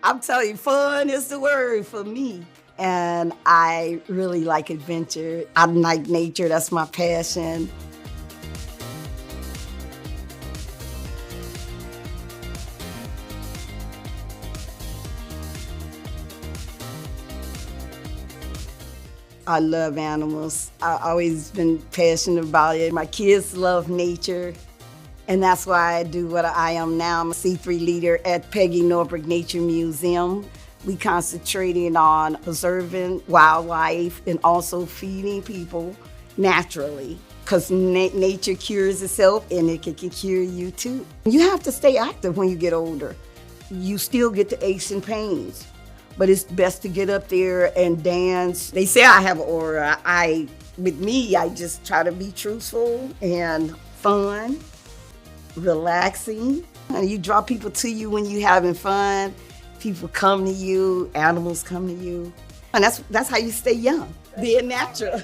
I'm telling you, fun is the word for me. And I really like adventure. I like nature, that's my passion. I love animals. I've always been passionate about it. My kids love nature, and that's why I do what I am now. I'm a C3 leader at Peggy Norbrook Nature Museum. We concentrating on preserving wildlife and also feeding people naturally, because nature cures itself and it can cure you too. You have to stay active when you get older. You still get the aches and pains, but it's best to get up there and dance. They say I have an aura. With me, I just try to be truthful and fun, relaxing. And you draw people to you when you're having fun. People come to you, animals come to you. And that's how you stay young, being natural.